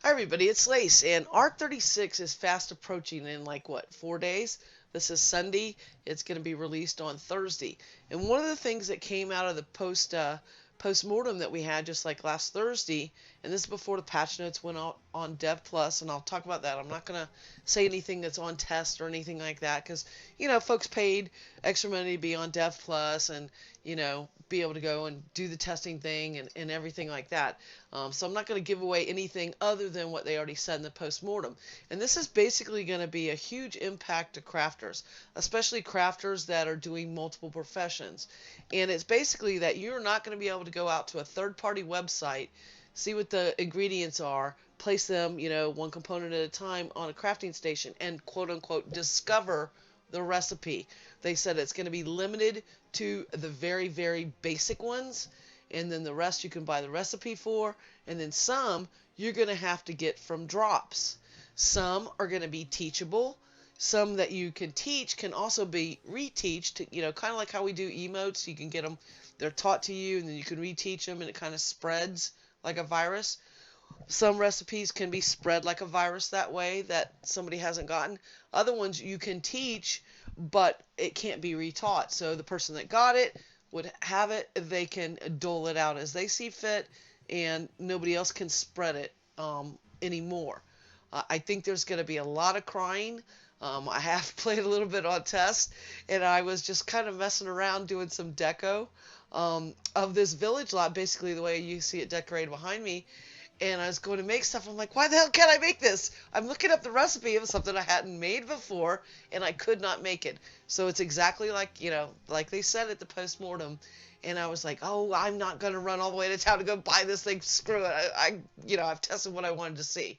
Hi everybody, it's Lace, and R36 is fast approaching in like what, 4 days? This is Sunday. It's going to be released on Thursday. And one of the things that came out of the post mortem that we had just like last Thursday, and this is before the patch notes went out on Dev Plus, and I'll talk about that. I'm not going to say anything that's on test or anything like that because folks paid extra money to be on Dev Plus and be able to go and do the testing thing and everything like that. So I'm not going to give away anything other than what they already said in the post-mortem. And this is basically going to be a huge impact to crafters, especially crafters that are doing multiple professions. And it's basically that you're not going to be able to go out to a third-party website, see what the ingredients are, place them, one component at a time on a crafting station, and quote-unquote discover the recipe. They said it's going to be limited to the very, very basic ones, and then the rest you can buy the recipe for, and then some you're going to have to get from drops. Some are going to be teachable. Some that you can teach can also be reteached, kind of like how we do emotes. You can get them, they're taught to you, and then you can reteach them, and it kind of spreads like a virus. Some recipes can be spread like a virus that way that somebody hasn't gotten. Other ones you can teach, but it can't be retaught. So the person that got it would have it. They can dole it out as they see fit, and nobody else can spread it anymore. I think there's going to be a lot of crying. I have played a little bit on test, and I was just kind of messing around doing some deco of this village lot, basically the way you see it decorated behind me. And I was going to make stuff. I'm like, why the hell can't I make this? I'm looking up the recipe of something I hadn't made before, and I could not make it. So it's exactly like, like they said at the post-mortem. And I was like, oh, I'm not going to run all the way to town to go buy this thing. Screw it. I've tested what I wanted to see.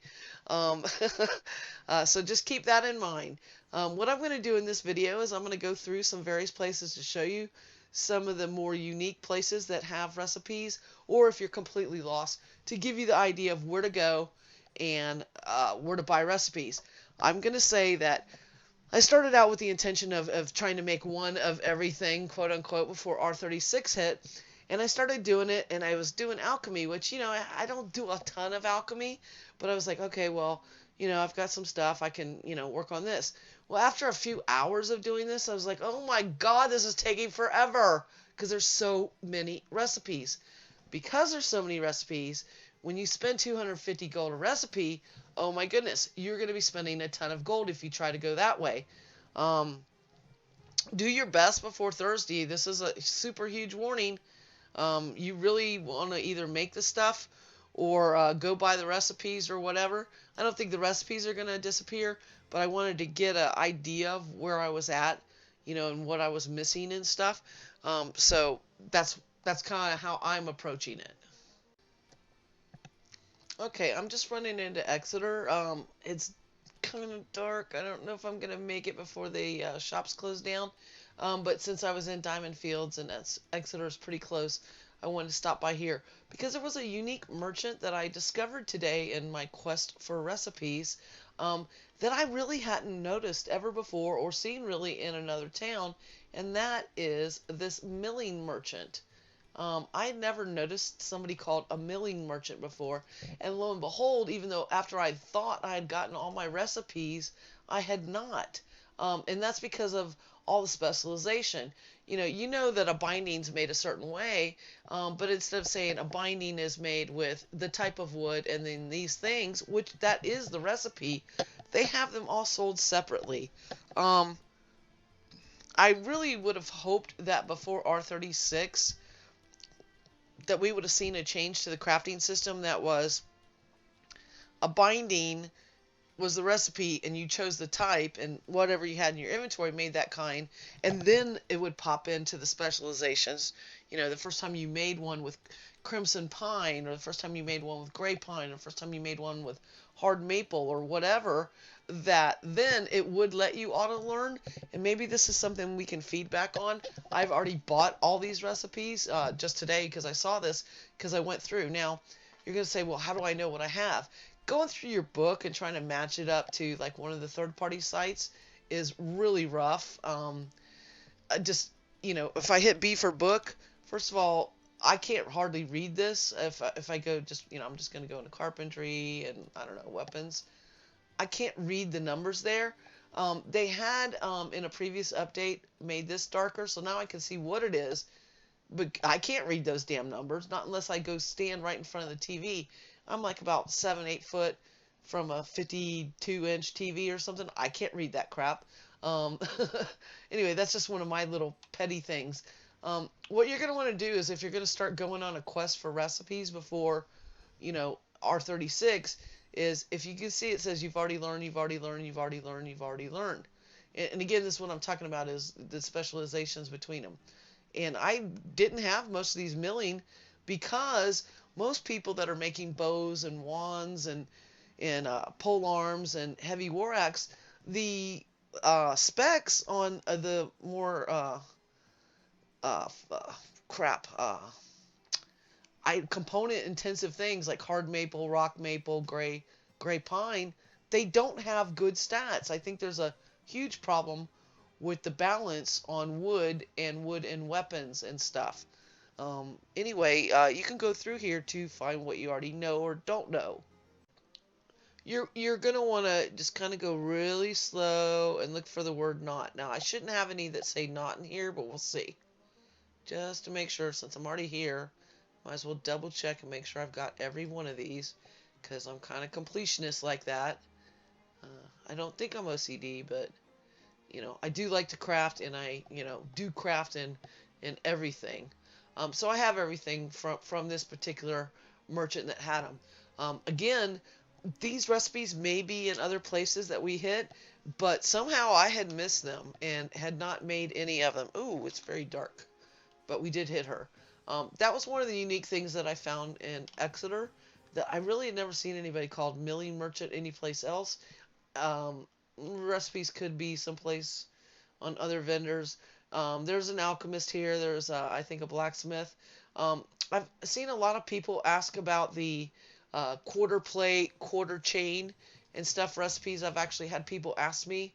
So just keep that in mind. What I'm going to do in this video is I'm going to go through some various places to show you some of the more unique places that have recipes, or if you're completely lost, to give you the idea of where to go and where to buy recipes. I'm going to say that I started out with the intention of trying to make one of everything, quote unquote, before R36 hit, and I started doing it, and I was doing alchemy, which, I don't do a ton of alchemy, but I was like, okay, well, I've got some stuff, I can, work on this. Well, after a few hours of doing this, I was like, oh my God, this is taking forever, because there's so many recipes. Because there's so many recipes, when you spend 250 gold a recipe, oh my goodness, you're going to be spending a ton of gold if you try to go that way. Do your best before Thursday. This is a super huge warning. You really want to either make the stuff or go buy the recipes or whatever. I don't think the recipes are going to disappear, but I wanted to get an idea of where I was at, and what I was missing and stuff. So that's kind of how I'm approaching it. Okay, I'm just running into Exeter. It's kind of dark. I don't know if I'm going to make it before the shops close down. But since I was in Diamond Fields and Exeter's pretty close, I wanted to stop by here because there was a unique merchant that I discovered today in my quest for recipes that I really hadn't noticed ever before or seen really in another town, and that is this milling merchant. I had never noticed somebody called a milling merchant before, and lo and behold, even though after I thought I had gotten all my recipes, I had not. And that's because of all the specialization. You know that a binding's made a certain way, but instead of saying a binding is made with the type of wood and then these things, which that is the recipe, they have them all sold separately. I really would have hoped that before R36 that we would have seen a change to the crafting system that was a binding was the recipe and you chose the type and whatever you had in your inventory made that kind, and then it would pop into the specializations. The first time you made one with crimson pine, or the first time you made one with gray pine, or the first time you made one with hard maple or whatever, that then it would let you auto learn. And maybe this is something we can feedback on. I've already bought all these recipes just today because I saw this, because I went through. Now you're going to say, well, how do I know what I have? Going through your book and trying to match it up to like one of the third-party sites is really rough. If I hit B for book, first of all, I can't hardly read this if I go just, I'm just going to go into carpentry and, I don't know, weapons. I can't read the numbers there. They had, in a previous update, made this darker, so now I can see what it is, but I can't read those damn numbers, not unless I go stand right in front of the TV. I'm like about 7, 8 foot from a 52-inch TV or something. I can't read that crap. Um, anyway, that's just one of my little petty things. What you're going to want to do is, if you're going to start going on a quest for recipes before, R36, is, if you can see, it says you've already learned, you've already learned, you've already learned, you've already learned. And again, this is what I'm talking about, is the specializations between them. And I didn't have most of these milling, because most people that are making bows and wands and pole arms and heavy war axe, the specs on the more uh, crap component intensive things like hard maple, rock maple, gray pine, they don't have good stats. I think there's a huge problem with the balance on wood and weapons and stuff. Anyway, you can go through here to find what you already know or don't know. You're gonna want to just kind of go really slow and look for the word not. Now, I shouldn't have any that say not in here, but we'll see. Just to make sure, since I'm already here, might as well double check and make sure I've got every one of these, because I'm kind of completionist like that. I don't think I'm OCD, but I do like to craft, and I do craft in everything. So I have everything from this particular merchant that had them. Again, these recipes may be in other places that we hit, but somehow I had missed them and had not made any of them. Ooh, it's very dark, but we did hit her. That was one of the unique things that I found in Exeter, that I really had never seen anybody called Milling Merchant anyplace else. Recipes could be someplace on other vendors. There's an alchemist here. There's, I think, a blacksmith. I've seen a lot of people ask about the quarter plate, quarter chain, and stuff recipes. I've actually had people ask me,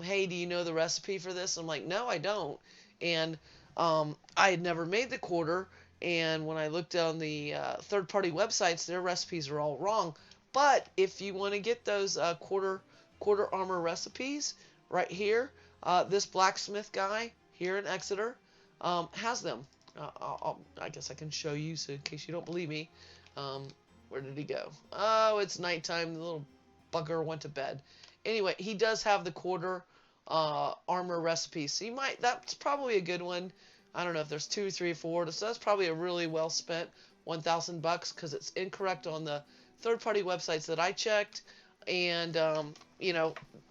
hey, do you know the recipe for this? I'm like, no, I don't. And I had never made the quarter, and when I looked on the third-party websites, their recipes are all wrong. But if you want to get those quarter armor recipes right here, this blacksmith guy here in Exeter has them. I guess I can show you, so in case you don't believe me. Where did he go? Oh, it's nighttime. The little bugger went to bed. Anyway, he does have the quarter armor recipes. So that's probably a good one. I don't know if there's 2, 3, 4. So that's probably a really well spent $1,000, because it's incorrect on the third-party websites that I checked. And,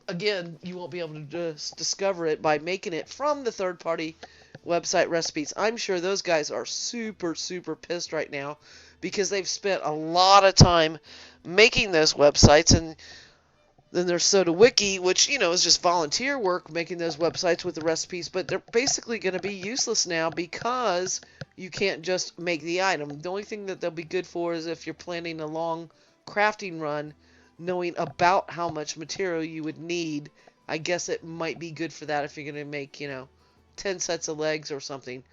again, you won't be able to just discover it by making it from the third-party website recipes. I'm sure those guys are super, super pissed right now, because they've spent a lot of time making those websites, and then there's Soda Wiki, which, is just volunteer work making those websites with the recipes, but they're basically going to be useless now, because you can't just make the item. The only thing that they'll be good for is if you're planning a long crafting run, knowing about how much material you would need. I guess it might be good for that if you're going to make, 10 sets of legs or something.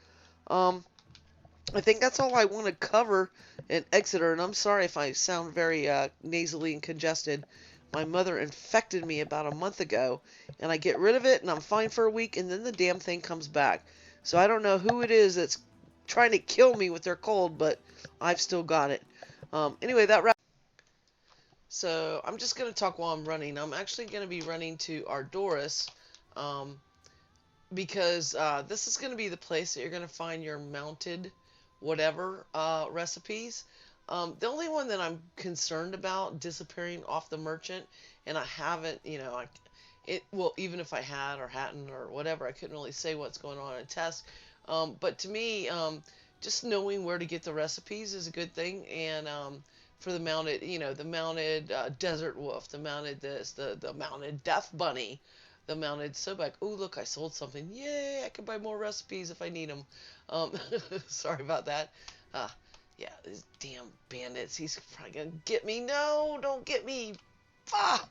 I think that's all I want to cover in Exeter, and I'm sorry if I sound very nasally and congested. My mother infected me about a month ago, and I get rid of it, and I'm fine for a week, and then the damn thing comes back. So I don't know who it is that's trying to kill me with their cold, but I've still got it. Anyway, that wraps. So I'm just going to talk while I'm running. I'm actually going to be running to Ardoris, because this is going to be the place that you're going to find your mounted whatever recipes. The only one that I'm concerned about disappearing off the merchant, and I haven't, well, even if I had or hadn't or whatever, I couldn't really say what's going on in a test. But to me, just knowing where to get the recipes is a good thing. And for the mounted, the mounted desert wolf, the mounted this, the mounted death bunny, the mounted sobek. Oh, look, I sold something. Yay, I can buy more recipes if I need them. Sorry about that. Yeah, these damn bandits. He's probably going to get me. No, don't get me. Ah!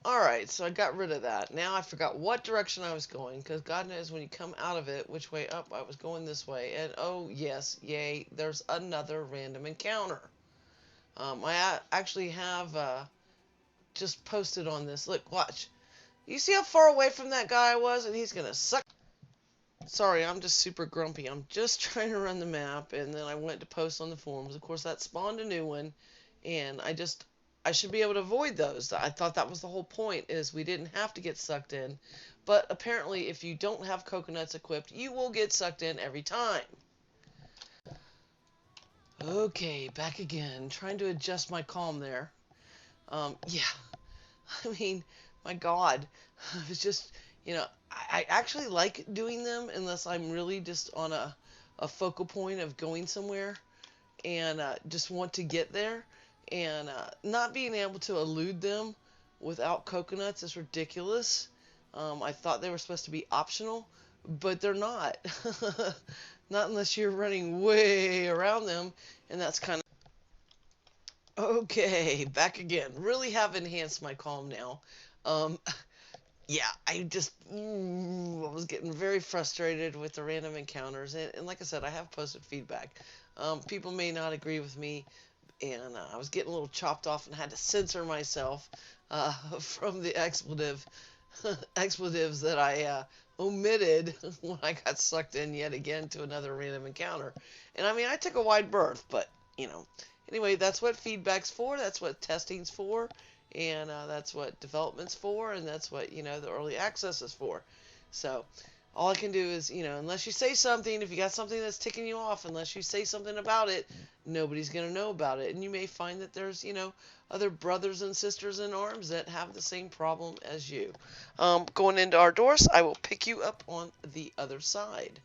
Alright, so I got rid of that. Now I forgot what direction I was going, because God knows when you come out of it, which way up. I was going this way, and oh yes, yay, there's another random encounter. I actually have just posted on this. Look, watch. You see how far away from that guy I was, and he's gonna suck. Sorry, I'm just super grumpy. I'm just trying to run the map, and then I went to post on the forums. Of course, that spawned a new one, and I should be able to avoid those. I thought that was the whole point, is we didn't have to get sucked in. But apparently, if you don't have coconuts equipped, you will get sucked in every time. Okay, back again. Trying to adjust my calm there. Yeah. I mean, my God. I was just, I actually like doing them unless I'm really just on a focal point of going somewhere and just want to get there. And not being able to elude them without coconuts is ridiculous. I thought they were supposed to be optional, but they're not. Not unless you're running way around them, and that's kind of... Okay, back again. Really have enhanced my calm now. Um, yeah, I was getting very frustrated with the random encounters, and like I said, I have posted feedback. People may not agree with me, and I was getting a little chopped off and had to censor myself from the expletives that I omitted when I got sucked in yet again to another random encounter. And I mean, I took a wide berth, but anyway, that's what feedback's for. That's what testing's for. And that's what development's for, and that's what, the early access is for. So all I can do is, unless you say something, if you got something that's ticking you off, unless you say something about it, nobody's going to know about it. And you may find that there's, other brothers and sisters in arms that have the same problem as you. Going into our doors, I will pick you up on the other side.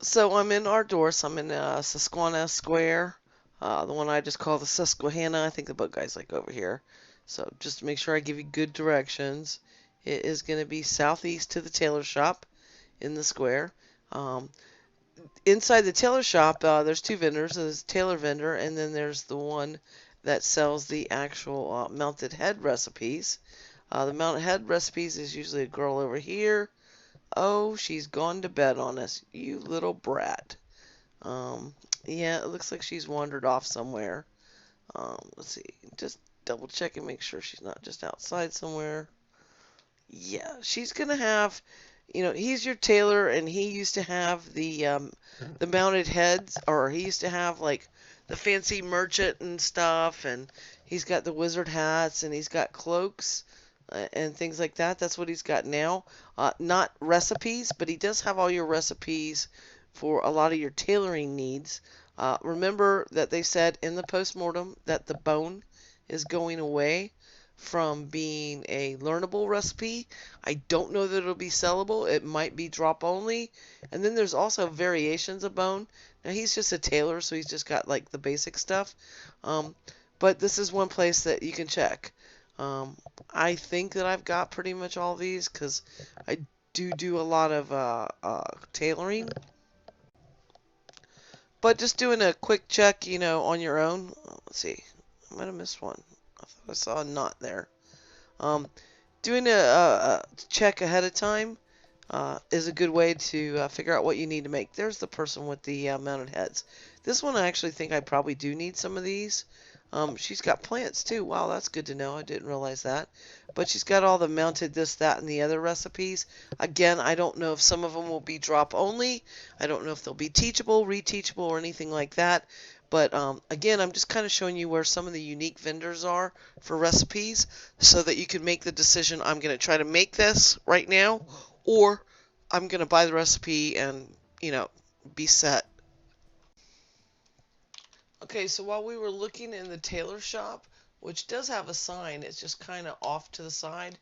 So I'm in our doors. I'm in Susquehanna Square. The one I just call the Susquehanna. I think the book guy's like over here. So just to make sure I give you good directions, it is going to be southeast to the Tailor Shop in the square. Inside the Tailor Shop, there's two vendors. There's a Tailor vendor, and then there's the one that sells the actual mounted head recipes. The mounted head recipes is usually a girl over here. Oh, she's gone to bed on us, you little brat. Yeah, it looks like she's wandered off somewhere. Let's see, just double check and make sure she's not just outside somewhere. Yeah, she's gonna have, he's your tailor, and he used to have the mounted heads, or he used to have like the fancy merchant and stuff, and he's got the wizard hats, and he's got cloaks and things like that. That's what he's got now. Not recipes, but he does have all your recipes for a lot of your tailoring needs. Remember that they said in the postmortem that the bone is going away from being a learnable recipe. I don't know that it'll be sellable. It might be drop only. And then there's also variations of bone. Now he's just a tailor, so he's just got like the basic stuff. But this is one place that you can check. I think that I've got pretty much all these because I do a lot of tailoring. But just doing a quick check, on your own. Let's see. I might have missed one. I thought I saw a knot there. Doing a check ahead of time is a good way to figure out what you need to make. There's the person with the mounted heads. This one I actually think I probably do need some of these. She's got plants too. Wow, that's good to know. I didn't realize that. But she's got all the mounted this, that, and the other recipes. Again, I don't know if some of them will be drop only. I don't know if they'll be teachable, reteachable, or anything like that. But again, I'm just kind of showing you where some of the unique vendors are for recipes so that you can make the decision, I'm going to try to make this right now, or I'm going to buy the recipe and, be set. Okay, so while we were looking in the Tailor Shop, which does have a sign, it's just kind of off to the side,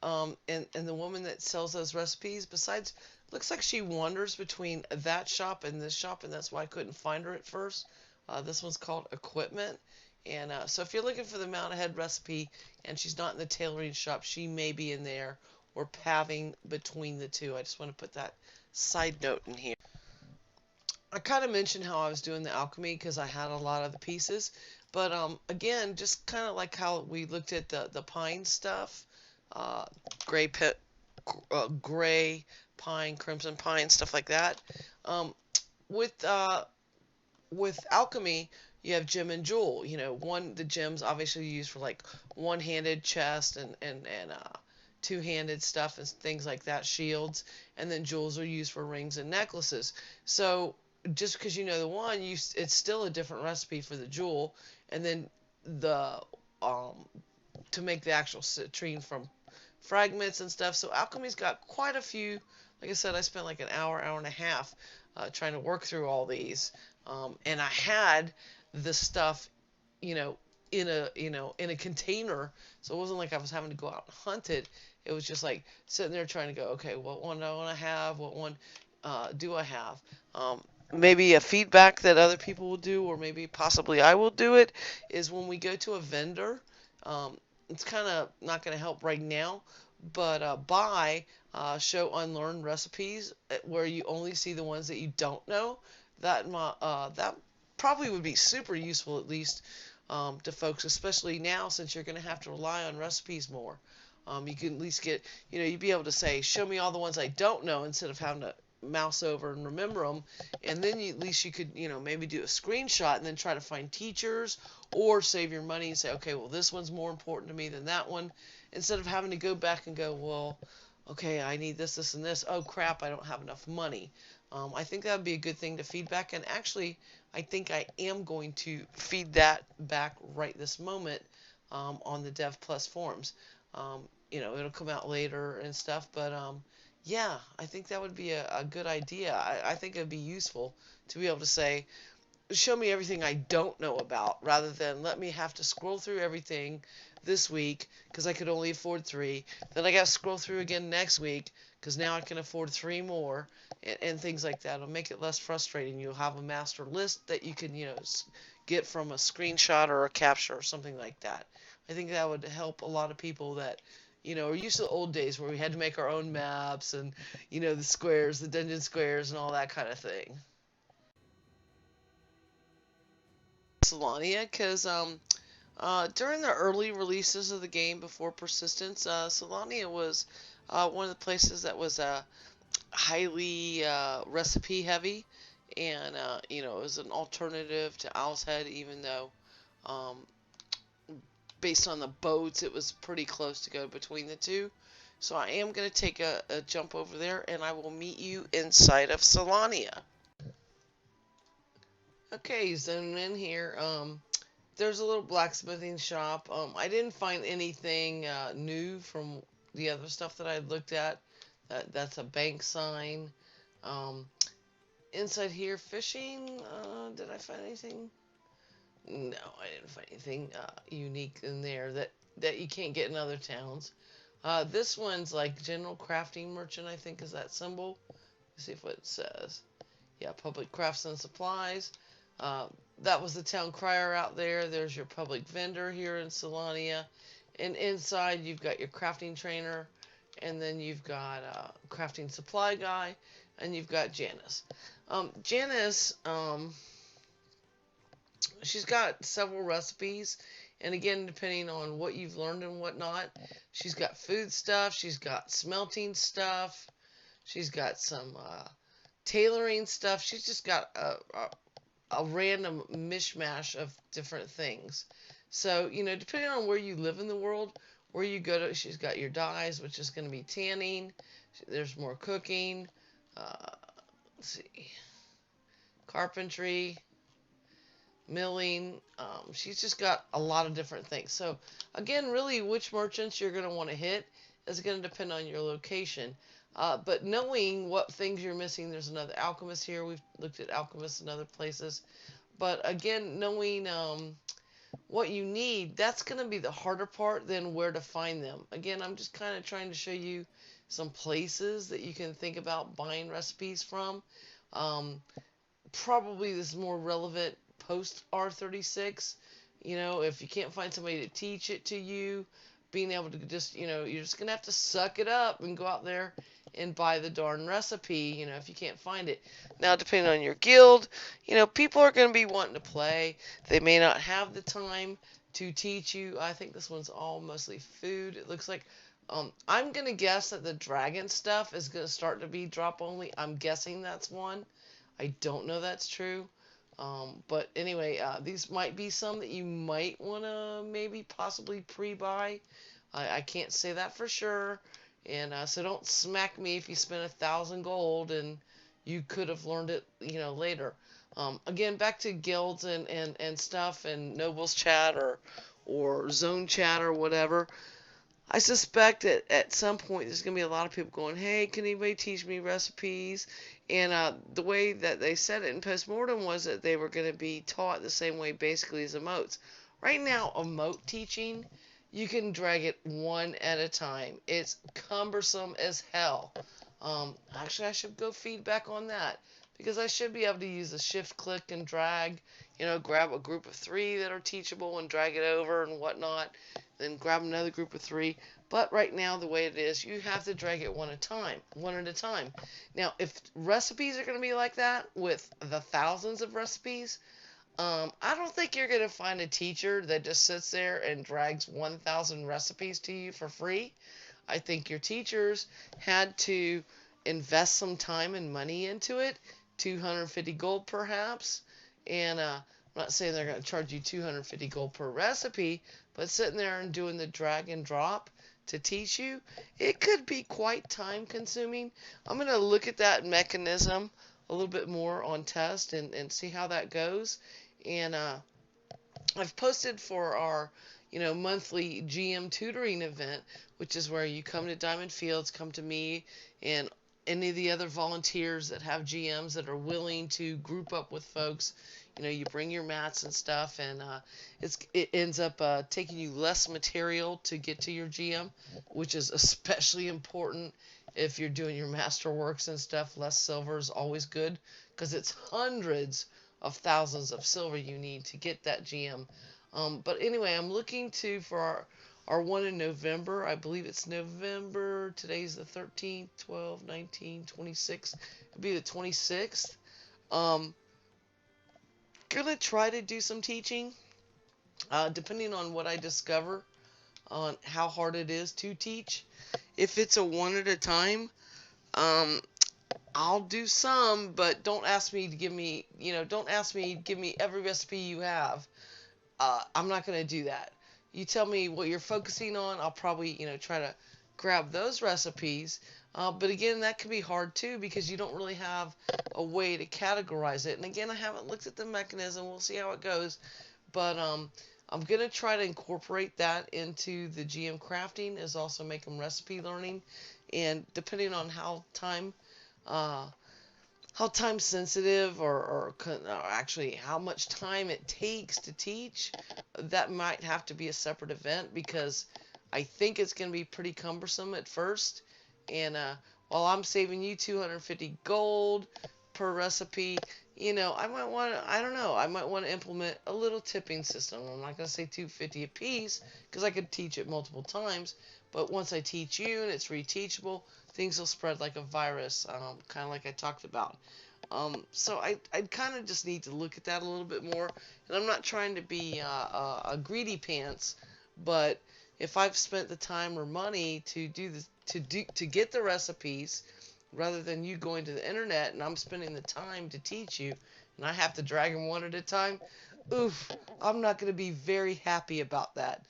and the woman that sells those recipes, besides, looks like she wanders between that shop and this shop, and that's why I couldn't find her at first. This one's called Equipment, and so if you're looking for the mounted head recipe and she's not in the tailoring shop, she may be in there or pathing between the two. I just want to put that side note in here. I kind of mentioned how I was doing the alchemy because I had a lot of the pieces. But again, just kind of like how we looked at the pine stuff, uh, gray pit, gray pine, crimson pine, stuff like that. Um, with with alchemy, you have gem and jewel. You know, the gems obviously used for like one-handed chest and two-handed stuff and things like that, shields, and then jewels are used for rings and necklaces. So just because you know the one, it's still a different recipe for the jewel, and then the um to make the actual citrine from fragments and stuff. So alchemy's got quite a few. Like I said, I spent like an hour, hour and a half trying to work through all these, and I had the stuff, you know, in a container. So it wasn't like I was having to go out and hunt it. It was just like sitting there trying to go, okay, what one do I want to have? What one do I have? Maybe a feedback that other people will do, or maybe possibly I will do it, is when we go to a vendor. Um, it's kind of not going to help right now, but buy show unlearned recipes where you only see the ones that you don't know. That probably would be super useful, at least to folks, especially now since you're going to have to rely on recipes more. You can at least get, you'd be able to say, show me all the ones I don't know instead of having to mouse over and remember them. And then at least you could, maybe do a screenshot and then try to find teachers or save your money and say, okay, well, this one's more important to me than that one. Instead of having to go back and go, well, okay, I need this, this, and this. Oh, crap, I don't have enough money. I think that would be a good thing to feedback. And actually, I think I am going to feed that back right this moment on the Dev Plus forums. It'll come out later and stuff, but yeah, I think that would be a good idea. I think it would be useful to be able to say, show me everything I don't know about, rather than let me have to scroll through everything this week because I could only afford 3. Then I got to scroll through again next week because now I can afford 3 more, and things like that. It'll make it less frustrating. You'll have a master list that you can, get from a screenshot or a capture or something like that. I think that would help a lot of people that, are used to the old days where we had to make our own maps and, the squares, the dungeon squares, and all that kind of thing. Solamnia, because during the early releases of the game before Persistence, Solamnia was one of the places that was highly recipe heavy, and it was an alternative to Owl's Head, even though based on the boats, it was pretty close to go between the two. So I am going to take a jump over there, and I will meet you inside of Solamnia. Okay, zooming in here. There's a little blacksmithing shop. I didn't find anything new from the other stuff that I looked at. That's a bank sign. Um, Inside here, fishing. Did I find anything? No, I didn't find anything unique in there that you can't get in other towns. This one's like General Crafting Merchant, I think is that symbol. Let's see what it says. Yeah, Public Crafts and Supplies. That was the town crier out there. There's your public vendor here in Solamnia. And inside you've got your crafting trainer, and then you've got a crafting supply guy, and you've got Janice. Janice, she's got several recipes, and again, depending on what you've learned and whatnot, she's got food stuff, she's got smelting stuff, she's got some tailoring stuff. She's just got a random mishmash of different things. So, depending on where you live in the world, where you go to, she's got your dyes, which is going to be tanning. There's more cooking. Let's see. Carpentry. Milling. She's just got a lot of different things. So, again, really, which merchants you're going to want to hit is going to depend on your location. But knowing what things you're missing, there's another alchemist here. We've looked at alchemists in other places. But again, knowing what you need, that's going to be the harder part than where to find them. Again, I'm just kind of trying to show you some places that you can think about buying recipes from. Probably this is more relevant post R36. If you can't find somebody to teach it to you, being able to just, you're just going to have to suck it up and go out there and buy the darn recipe, if you can't find it. Now, depending on your guild, people are going to be wanting to play. They may not have the time to teach you. I think this one's all mostly food. It looks like I'm going to guess that the dragon stuff is going to start to be drop only. I'm guessing that's one. I don't know that's true. But anyway, these might be some that you might want to maybe possibly pre-buy. I can't say that for sure. And so don't smack me if you spent 1,000 gold and you could have learned it, later. Again, back to guilds and stuff and nobles chat or zone chat or whatever. I suspect that at some point there's going to be a lot of people going, hey, can anybody teach me recipes? And the way that they said it in postmortem was that they were going to be taught the same way basically as emotes. Right now, emote teaching, you can drag it one at a time. It's cumbersome as hell. Actually, I should go feedback on that because I should be able to use the shift click and drag, grab a group of 3 that are teachable and drag it over and whatnot, then grab another group of 3. But right now, the way it is, you have to drag it one at a time. Now, if recipes are going to be like that with the thousands of recipes, I don't think you're going to find a teacher that just sits there and drags 1,000 recipes to you for free. I think your teachers had to invest some time and money into it, 250 gold perhaps, and I'm not saying they're going to charge you 250 gold per recipe, but sitting there and doing the drag and drop to teach you, it could be quite time consuming. I'm going to look at that mechanism a little bit more on test and see how that goes. And I've posted for our monthly GM tutoring event, which is where you come to Diamond Fields, come to me and any of the other volunteers that have GMs that are willing to group up with folks. You bring your mats and stuff, and it ends up taking you less material to get to your GM, which is especially important if you're doing your masterworks and stuff. Less silver is always good because it's hundreds of thousands of silver you need to get that GM. But anyway, I'm looking for our one in November. I believe it's November. Today's the 13th, 12, 19, 26. It'll be the 26th. Gonna try to do some teaching, depending on what I discover on how hard it is to teach. If it's a one at a time, I'll do some, but don't ask me to give me, give me every recipe you have. I'm not going to do that. You tell me what you're focusing on, I'll probably, try to grab those recipes. But again, that can be hard too because you don't really have a way to categorize it. And again, I haven't looked at the mechanism. We'll see how it goes. But I'm going to try to incorporate that into the GM crafting, is also make them recipe learning. And depending on how time sensitive or actually how much time it takes to teach, that might have to be a separate event because I think it's going to be pretty cumbersome at first. And while I'm saving you 250 gold per recipe, I might want to, I don't know, I might want to implement a little tipping system. I'm not going to say 250 a piece because I could teach it multiple times. But once I teach you and it's reteachable, things will spread like a virus, kind of like I talked about. So I kind of just need to look at that a little bit more. And I'm not trying to be a greedy pants, but if I've spent the time or money to do this, to get the recipes, rather than you going to the internet and I'm spending the time to teach you, and I have to drag them one at a time, oof, I'm not going to be very happy about that.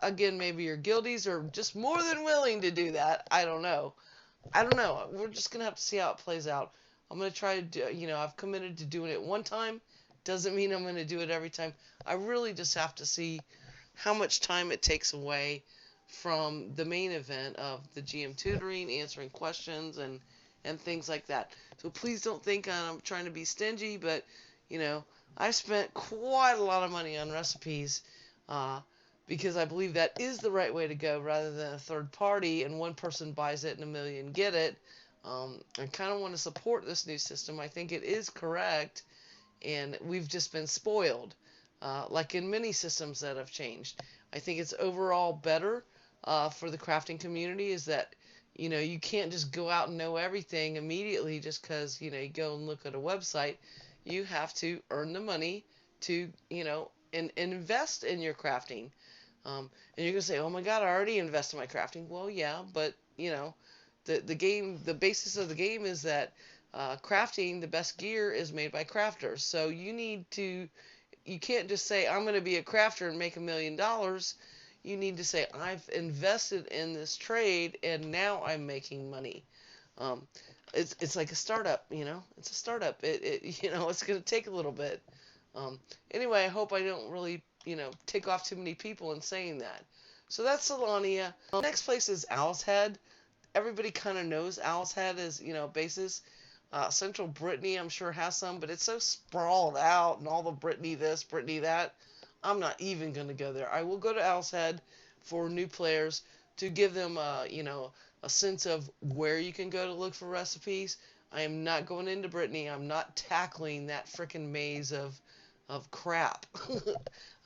Again, maybe your guildies are just more than willing to do that. I don't know. We're just going to have to see how it plays out. I'm going to try to do, I've committed to doing it one time. Doesn't mean I'm going to do it every time. I really just have to see how much time it takes away from the main event of the GM tutoring, answering questions, and things like that. So please don't think I'm trying to be stingy, but, I've spent quite a lot of money on recipes, because I believe that is the right way to go rather than a third party and one person buys it and a million get it. I kind of want to support this new system. I think it is correct, and we've just been spoiled, like in many systems that have changed. I think it's overall better for the crafting community is that You can't just go out and know everything immediately just because, you go and look at a website. You have to earn the money to, and invest in your crafting. And you're going to say, oh my God, I already invested in my crafting. Well, yeah, but, the basis of the game is that crafting, the best gear is made by crafters. So you can't just say, I'm going to be a crafter and make $1 million. You need to say, I've invested in this trade and now I'm making money. Um, it's like a startup, It's a startup. It's going to take a little bit. Um, anyway, I hope I don't really, tick off too many people in saying that. So that's Solamnia. Next place is Owl's Head. Everybody kind of knows Owl's Head is, basis. Central Brittany, I'm sure, has some, but it's so sprawled out and all the Brittany this, Brittany that. I'm not even going to go there. I will go to Owl's Head for new players to give them, a sense of where you can go to look for recipes. I am not going into Brittany. I'm not tackling that frickin' maze of crap.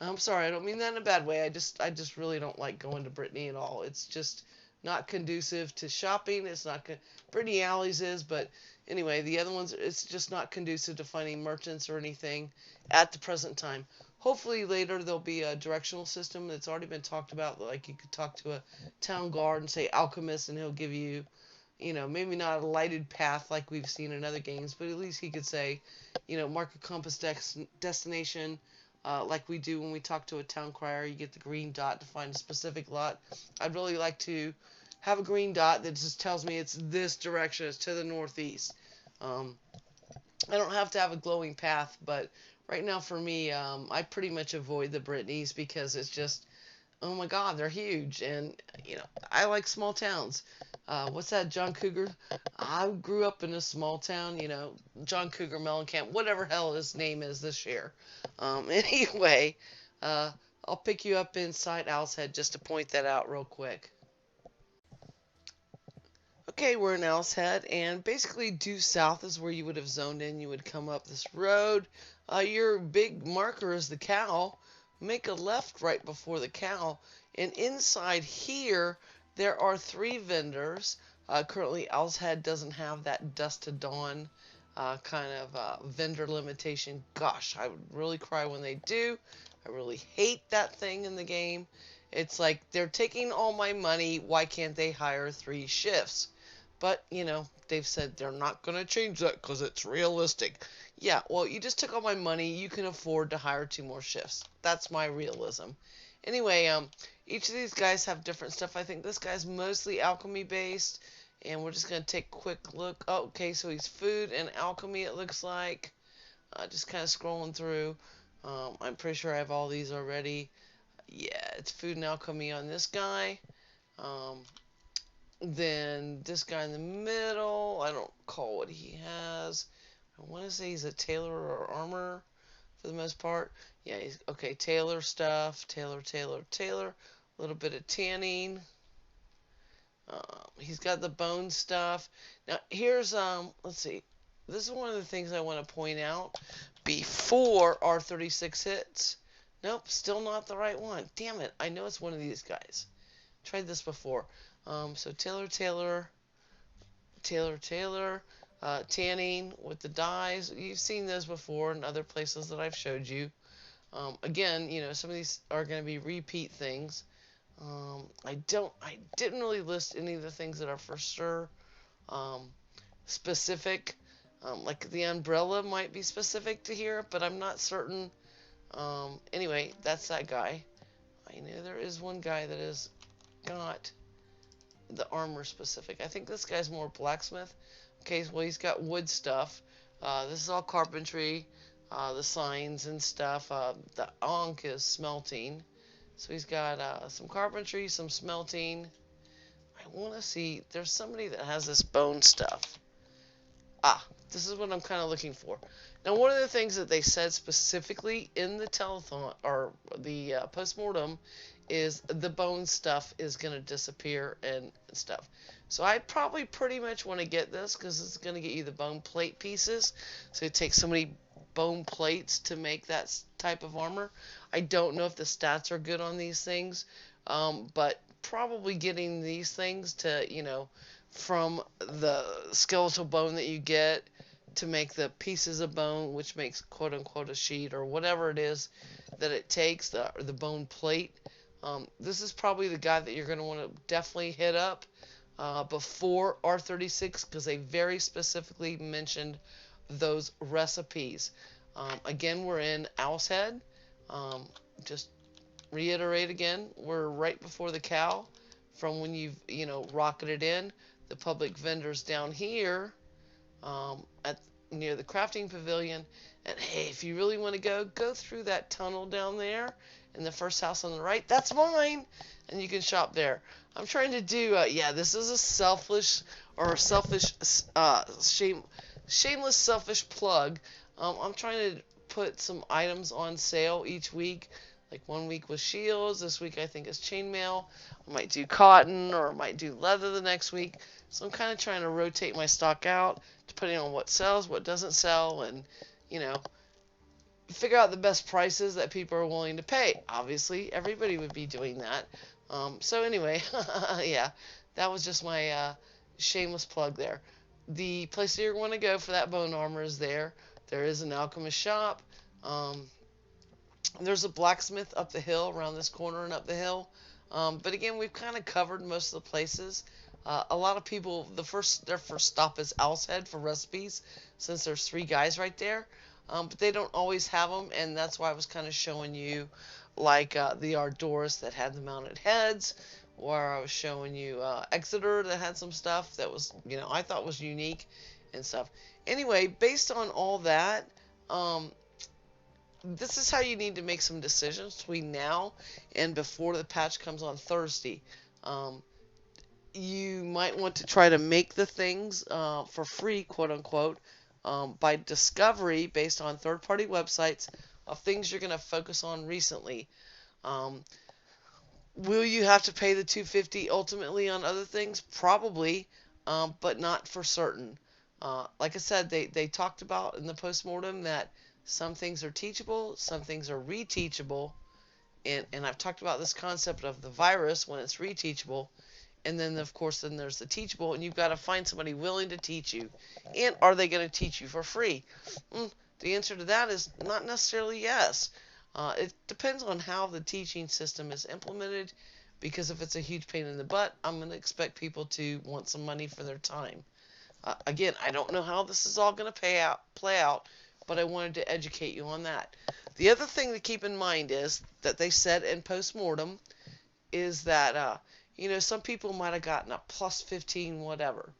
I'm sorry, I don't mean that in a bad way. I just really don't like going to Brittany at all. It's just not conducive to shopping. It's not Brittany Alleys is, but anyway, the other ones, it's just not conducive to finding merchants or anything at the present time. Hopefully later there'll be a directional system that's already been talked about, like you could talk to a town guard and say alchemist and he'll give you, maybe not a lighted path like we've seen in other games, but at least he could say, mark a compass destination, like we do when we talk to a town crier. You get the green dot to find a specific lot. I'd really like to have a green dot that just tells me it's this direction, it's to the northeast. I don't have to have a glowing path, but right now for me, I pretty much avoid the Brittany's because it's just, oh my God, they're huge, and I like small towns. What's that, John Cougar? I grew up in a small town, John Cougar Mellencamp, whatever hell his name is this year. Anyway, I'll pick you up inside Owl's Head just to point that out real quick. Okay, we're in Owl's Head, and basically due south is where you would have zoned in. You would come up this road. Your big marker is the cow. Make a left right before the cow, and inside here there are 3 vendors. Currently, Owl's Head doesn't have that dusk to dawn kind of vendor limitation. Gosh, I would really cry when they do. I really hate that thing in the game. It's like they're taking all my money. Why can't they hire 3 shifts? But, they've said they're not going to change that because it's realistic. Yeah, well, you just took all my money. You can afford to hire 2 more shifts. That's my realism. Anyway, each of these guys have different stuff. I think this guy's mostly alchemy based. And we're just going to take a quick look. Oh, okay, so he's food and alchemy, it looks like. Just kind of scrolling through. I'm pretty sure I have all these already. Yeah, it's food and alchemy on this guy. Then this guy in the middle, I don't recall what he has. I want to say he's a tailor or armor for the most part. Yeah, he's okay. Tailor stuff, tailor. A little bit of tanning. He's got the bone stuff. Now here's let's see. This is one of the things I want to point out before R36 hits. Nope, still not the right one. Damn it! I know it's one of these guys. Tried this before. So tailor, tanning with the dyes. You've seen those before in other places that I've showed you. Again, some of these are going to be repeat things. I didn't really list any of the things that are for sure specific. Like the umbrella might be specific to here, but I'm not certain. Anyway, that's that guy. I know there is one guy that has got the armor specific. I think this guy's more blacksmith. Okay, well, he's got wood stuff. This is all carpentry. The signs and stuff. The ankh is smelting. So he's got some carpentry, some smelting. I want to see. There's somebody that has this bone stuff. This is what I'm kind of looking for. Now, one of the things that they said specifically in the telethon, or the postmortem, is the bone stuff is going to disappear and stuff. So I probably pretty much want to get this because it's going to get you the bone plate pieces. So it takes so many bone plates to make that type of armor. I don't know if the stats are good on these things, but probably getting these things to, from the skeletal bone that you get to make the pieces of bone, which makes quote unquote a sheet or whatever it is that it takes, the bone plate. This is probably the guy that you're going to want to definitely hit up before R36 because they very specifically mentioned those recipes. Again, we're in Owl's Head. Just reiterate again, we're right before the cow from when you've, rocketed in. The public vendors down here at near the crafting pavilion. And hey, if you really want to go through that tunnel down there in the first house on the right. That's mine, and you can shop there. I'm trying to do, this is a selfish or selfish, shameless selfish plug. I'm trying to put some items on sale each week. Like one week was shields, this week I think is chainmail. I might do cotton or I might do leather the next week. So I'm kind of trying to rotate my stock out depending on what sells, what doesn't sell, and figure out the best prices that people are willing to pay. Obviously, everybody would be doing that. So anyway, yeah, that was just my shameless plug there. The place that you're going to go for that bone armor is there. There is an alchemist shop. There's a blacksmith up the hill, around this corner and up the hill. But again, we've kind of covered most of the places. A lot of people, their first stop is Owl's Head for recipes, since there's 3 guys right there. But they don't always have them, and that's why I was kind of showing you, like the Ardoris that had the mounted heads, or I was showing you Exeter that had some stuff that was, I thought was unique and stuff. Anyway, based on all that, this is how you need to make some decisions between now and before the patch comes on Thursday. You might want to try to make the things for free, quote unquote, by discovery based on third-party websites of things you're going to focus on recently. Will you have to pay the $250 ultimately on other things? Probably, but not for certain. Like I said, they talked about in the postmortem that some things are teachable, some things are reteachable, and I've talked about this concept of the virus when it's reteachable, and then of course then there's the teachable, and you've got to find somebody willing to teach you. And are they going to teach you for free? The answer to that is not necessarily yes. It depends on how the teaching system is implemented, because if it's a huge pain in the butt, I'm going to expect people to want some money for their time. Again, I don't know how this is all going to play out, but I wanted to educate you on that. The other thing to keep in mind is that they said in postmortem is that some people might have gotten a plus 15 whatever,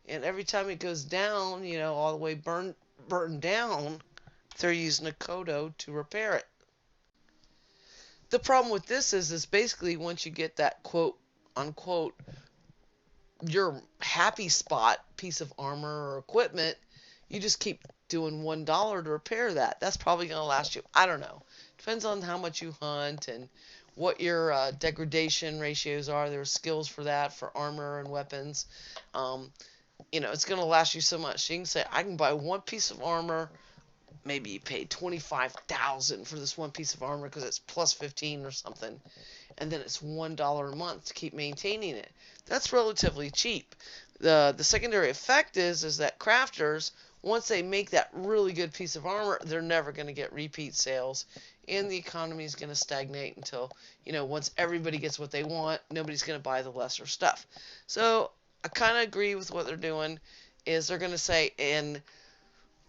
and every time it goes down, all the way burned down, they're using a COTO to repair it. The problem with this is basically once you get that quote unquote your happy spot piece of armor or equipment, you just keep doing $1 to repair that. That's probably going to last you, I don't know. Depends on how much you hunt and what your degradation ratios are. There's skills for that, for armor and weapons. It's going to last you so much. You can say, I can buy one piece of armor. Maybe you paid $25,000 for this one piece of armor because it's plus 15 or something. And then it's $1 a month to keep maintaining it. That's relatively cheap. The secondary effect is that crafters, once they make that really good piece of armor, they're never going to get repeat sales, and the economy is going to stagnate until, once everybody gets what they want, nobody's going to buy the lesser stuff. So I kind of agree with what they're doing, is they're going to say, and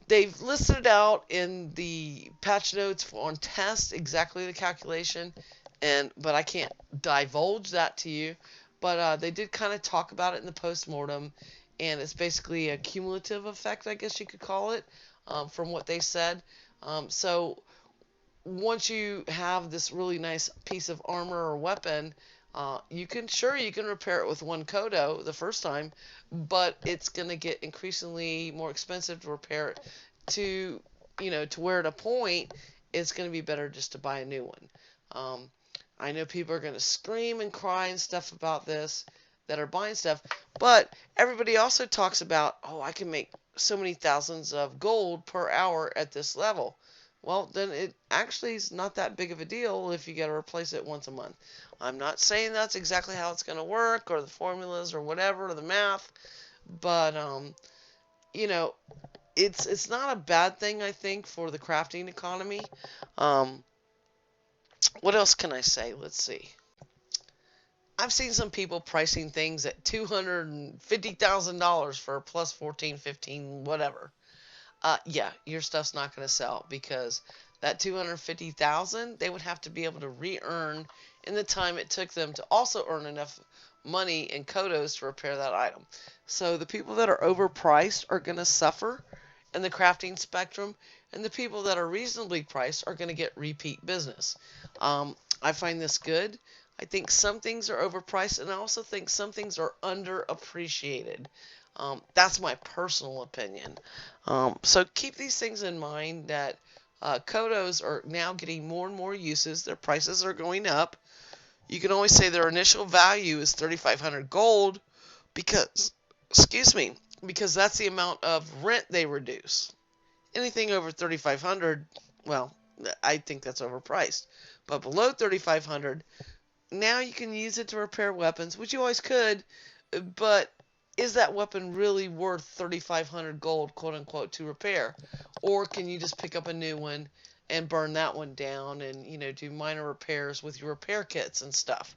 they've listed out in the patch notes on test exactly the calculation, but I can't divulge that to you. But they did kind of talk about it in the postmortem, and it's basically a cumulative effect, I guess you could call it, from what they said. So once you have this really nice piece of armor or weapon, you can repair it with one COTO the first time, but it's going to get increasingly more expensive to repair it to where at a point it's going to be better just to buy a new one. I know people are going to scream and cry and stuff about this that are buying stuff, but everybody also talks about, I can make so many thousands of gold per hour at this level. well, then it actually is not that big of a deal if you got to replace it once a month. I'm not saying that's exactly how it's going to work, or the formulas, or whatever, or the math, but you know, it's not a bad thing, I think, for the crafting economy. Um, what else can I say? Let's see. I've seen some people pricing things at $250,000 for a plus 14, 15, whatever. Yeah, your stuff's not going to sell because that 250,000 they would have to be able to re-earn in the time it took them to also earn enough money in COTOs to repair that item. So the people that are overpriced are going to suffer in the crafting spectrum, and the people that are reasonably priced are going to get repeat business. I find this good. I think some things are overpriced, and I also think some things are underappreciated. That's my personal opinion. So keep these things in mind that COTOs are now getting more and more uses. Their prices are going up. You can always say their initial value is 3,500 gold because, excuse me, because that's the amount of rent they reduce. Anything over 3,500, well, I think that's overpriced. But below 3,500, now you can use it to repair weapons, which you always could, but is that weapon really worth 3,500 gold, quote unquote, to repair? Or can you just pick up a new one and burn that one down and, do minor repairs with your repair kits and stuff?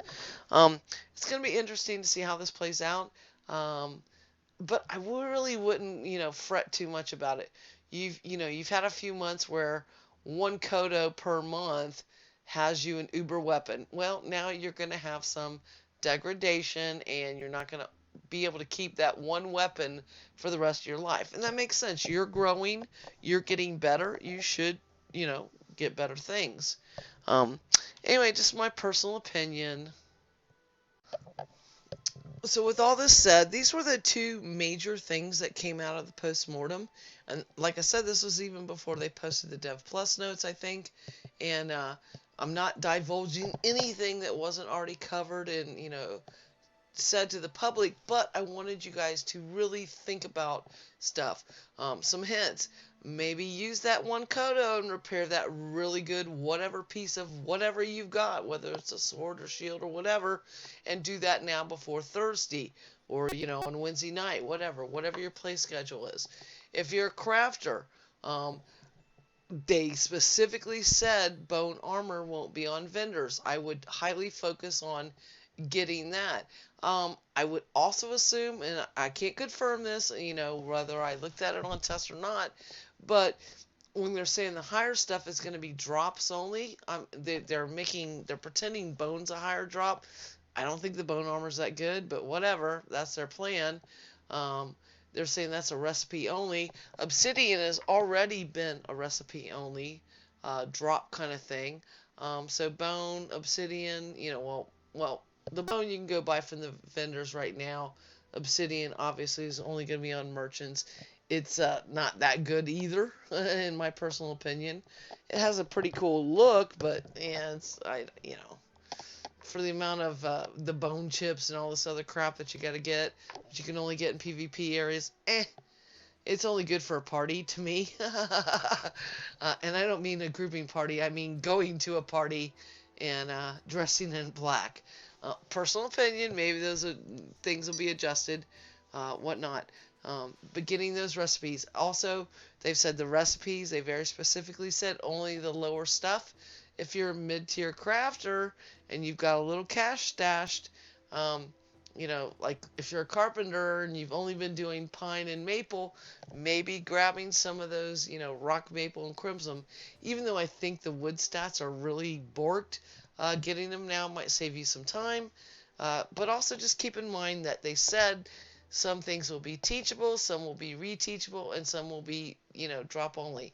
It's going to be interesting to see how this plays out. But I really wouldn't, fret too much about it. You've had a few months where one COTO per month has you an uber weapon. Well, now you're going to have some degradation, and you're not going to be able to keep that one weapon for the rest of your life. And that makes sense. You're growing, you're getting better. You should, get better things. Um, anyway, just my personal opinion. So with all this said, these were the two major things that came out of the post-mortem. And like I said, this was even before they posted the Dev Plus notes, I think. And I'm not divulging anything that wasn't already covered and, said to the public, but I wanted you guys to really think about stuff. Some hints. Maybe use that one COTO and repair that really good whatever piece of whatever you've got, whether it's a sword or shield or whatever, and do that now before Thursday or, on Wednesday night, whatever your play schedule is. If you're a crafter, they specifically said bone armor won't be on vendors. I would highly focus on getting that. I would also assume, and I can't confirm this, whether I looked at it on test or not, but when they're saying the higher stuff is going to be drops only, they're pretending bone's a higher drop. I don't think the bone armor's that good, but whatever, that's their plan. They're saying that's a recipe only. Obsidian has already been a recipe only drop kind of thing. So bone, obsidian, well, the bone you can go buy from the vendors right now. Obsidian obviously is only going to be on merchants. It's not that good either, in my personal opinion. It has a pretty cool look, but for the amount of the bone chips and all this other crap that you got to get, that you can only get in PvP areas, it's only good for a party to me. And I don't mean a grouping party. I mean going to a party and dressing in black. Personal opinion, maybe those things will be adjusted, whatnot. But getting those recipes. Also, they've said the recipes, they very specifically said only the lower stuff. If you're a mid-tier crafter and you've got a little cash stashed, like if you're a carpenter and you've only been doing pine and maple, maybe grabbing some of those, rock, maple, and crimson. Even though I think the wood stats are really borked, getting them now might save you some time. But also just keep in mind that they said some things will be teachable, some will be reteachable, and some will be, drop only.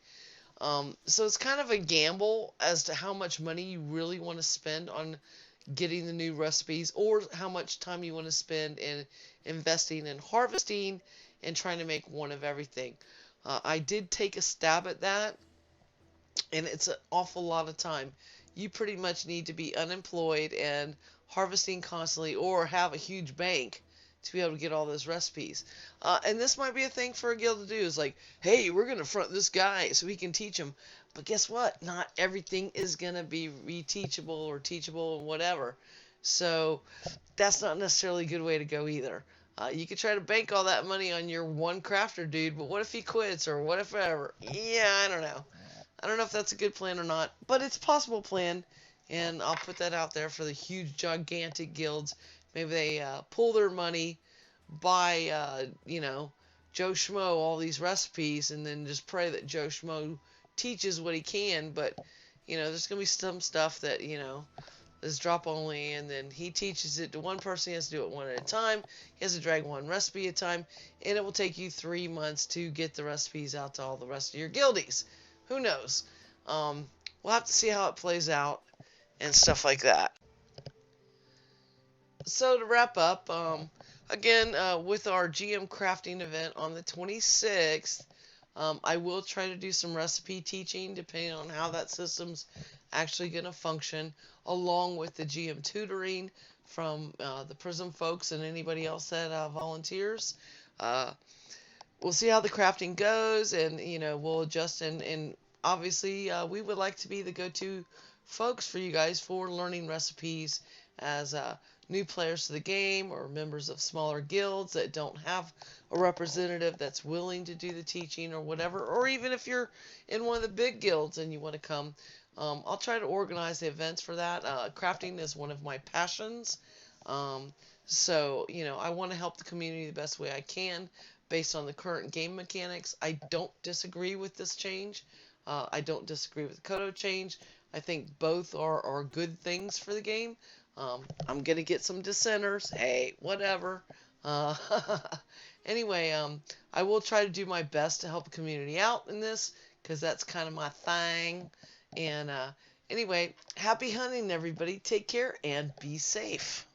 So it's kind of a gamble as to how much money you really want to spend on getting the new recipes, or how much time you want to spend in investing in harvesting and trying to make one of everything. I did take a stab at that, and it's an awful lot of time. You pretty much need to be unemployed and harvesting constantly, or have a huge bank to be able to get all those recipes. And this might be a thing for a guild to do, is like, hey, we're going to front this guy so we can teach him. But guess what? Not everything is going to be reteachable or teachable and whatever. So that's not necessarily a good way to go either. You could try to bank all that money on your one crafter dude, but what if he quits or what if ever? Yeah, I don't know. I don't know if that's a good plan or not, but it's a possible plan, and I'll put that out there for the huge, gigantic guilds. Maybe they pull their money, buy, Joe Schmo all these recipes, and then just pray that Joe Schmo teaches what he can. But, there's going to be some stuff that, is drop only, and then he teaches it to one person. He has to do it one at a time. He has to drag one recipe at a time, and it will take you 3 months to get the recipes out to all the rest of your guildies. Who knows? We'll have to see how it plays out and stuff like that. So to wrap up, again, with our GM crafting event on the 26th, I will try to do some recipe teaching depending on how that system's actually going to function, along with the GM tutoring from the Prism folks and anybody else that volunteers. We'll see how the crafting goes, and we'll adjust, and obviously we would like to be the go-to folks for you guys for learning recipes as new players to the game or members of smaller guilds that don't have a representative that's willing to do the teaching or whatever, or even if you're in one of the big guilds and you want to come. I'll try to organize the events for that. Crafting is one of my passions, so I want to help the community the best way I can based on the current game mechanics. I don't disagree with this change. I don't disagree with the COTO change. I think both are good things for the game. I'm going to get some dissenters. Hey, whatever. Uh, anyway, I will try to do my best to help the community out in this, because that's kind of my thing. And anyway, happy hunting, everybody. Take care and be safe.